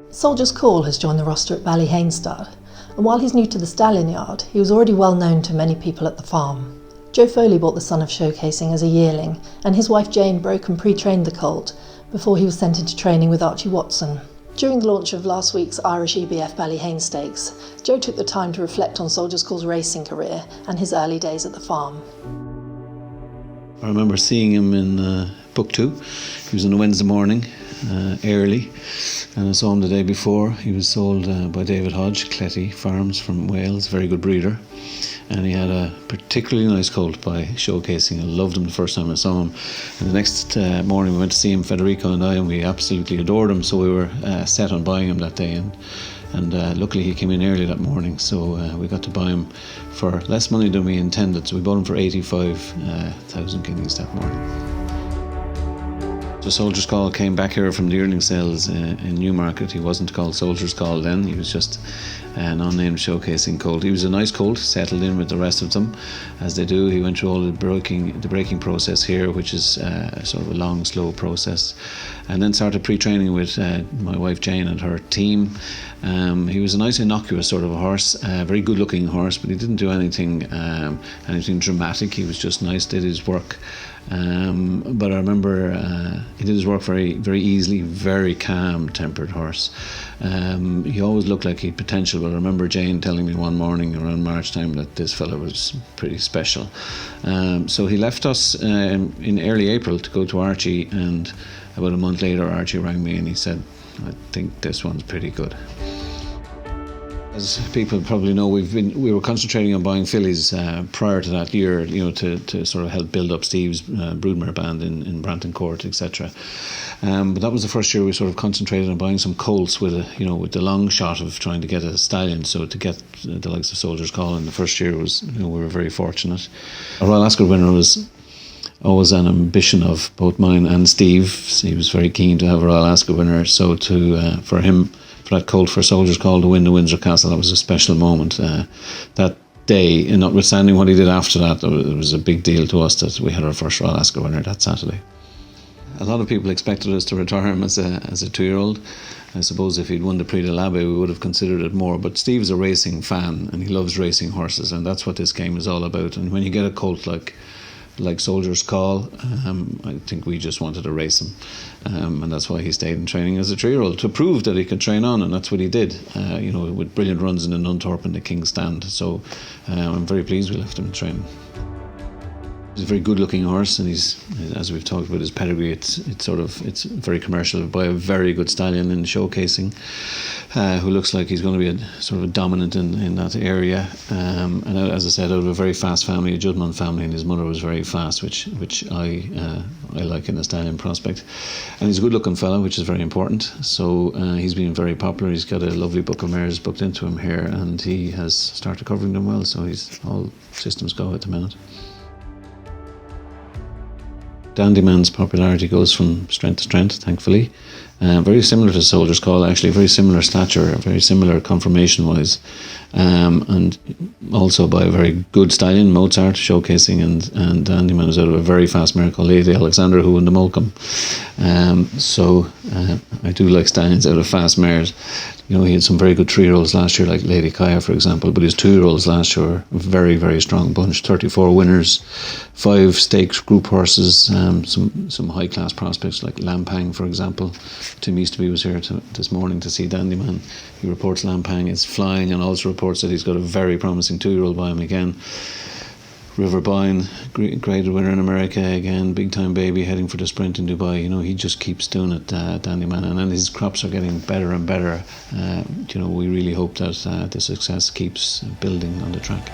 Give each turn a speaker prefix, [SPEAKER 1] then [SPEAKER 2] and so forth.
[SPEAKER 1] Soldier's Call has joined the roster at Ballyhane Stud, and while he's new to the stallion yard, he was already well known to many people at the farm. Joe Foley bought the son of showcasing as a yearling, and his wife Jane broke and pre-trained the colt before he was sent into training with Archie Watson. During the launch of last week's Irish EBF Ballyhane Stakes, Joe took the time to reflect on Soldier's Call's racing career and his early days at the farm.
[SPEAKER 2] I remember seeing him in Book 2. He was on a Wednesday morning, early, and I saw him the day before. He was sold by David Hodge, Cletty Farms from Wales, very good breeder. And he had a particularly nice colt by showcasing. I loved him the first time I saw him. And the next morning we went to see him, Federico and I, and we absolutely adored him. So we were set on buying him that day. And luckily he came in early that morning, so we got to buy him for less money than we intended. So we bought him for 85,000 guineas that morning. The Soldier's Call came back here from the yearling sales in Newmarket. He wasn't called Soldier's Call then, he was just an unnamed showcasing colt. He was a nice colt, settled in with the rest of them as they do. He went through all the breaking process here, which is sort of a long, slow process, and then started pre-training with my wife Jane and her team. He was a nice innocuous sort of a horse, very good looking horse, but he didn't do anything dramatic. He was just nice, did his work. But I remember he did his work very, very easily, very calm tempered horse. He always looked like he had potential, but I remember Jane telling me one morning around March time that this fella was pretty special. So he left us in early April to go to Archie, and about a month later Archie rang me and he said, "I think this one's pretty good." As people probably know, we were concentrating on buying fillies prior to that year, to sort of help build up Steve's broodmare band in Branton Court, etc. But that was the first year we sort of concentrated on buying some colts with the long shot of trying to get a stallion. So to get the likes of Soldier's Call in the first year was, we were very fortunate. A Royal Ascot winner was always an ambition of both mine and Steve. He was very keen to have a Royal Ascot winner, so for him, for that colt for Soldier's Call to win the Windsor Castle, that was a special moment. That day, and notwithstanding what he did after that, it was a big deal to us that we had our first Royal Ascot winner that Saturday. A lot of people expected us to retire him as a 2-year-old. I suppose if he'd won the Prix la Fleche, we would have considered it more, but Steve's a racing fan and he loves racing horses, and that's what this game is all about. And when you get a colt like Soldier's Call, I think we just wanted to race him, and that's why he stayed in training as a 3-year-old, to prove that he could train on, and that's what he did, with brilliant runs in the Nunthorpe and the King's Stand. So I'm very pleased we left him in training. He's a very good looking horse, and he's, as we've talked about his pedigree, it's very commercial, by a very good stallion in showcasing, who looks like he's going to be a dominant in that area, and as I said, out of a very fast family, a Judman family, and his mother was very fast, which I like in a stallion prospect. And he's a good looking fella, which is very important. So he's been very popular. He's got a lovely book of mares booked into him here, and he has started covering them well, so he's all systems go at the minute. Dandyman's popularity goes from strength to strength, thankfully. Very similar to Soldier's Call, actually, very similar stature, very similar conformation-wise, and also by a very good stallion, Mozart, showcasing, and Dandyman was out of a very fast mare called Lady Alexander, who won the Moulcom. So I do like stallions out of fast mares. He had some very good 3-year-olds last year, like Lady Kaya, for example, but his 2-year-olds last year were a very, very strong bunch. 34 winners, 5 stakes group horses, some high-class prospects like Lampang, for example. Tim Easterby was here this morning to see Dandyman. He reports Lampang is flying, and also reports that he's got a very promising 2-year-old by him again. River Boyne, graded winner in America again, big time baby, heading for the sprint in Dubai. He just keeps doing it, Dandyman, and then his crops are getting better and better. We really hope that the success keeps building on the track.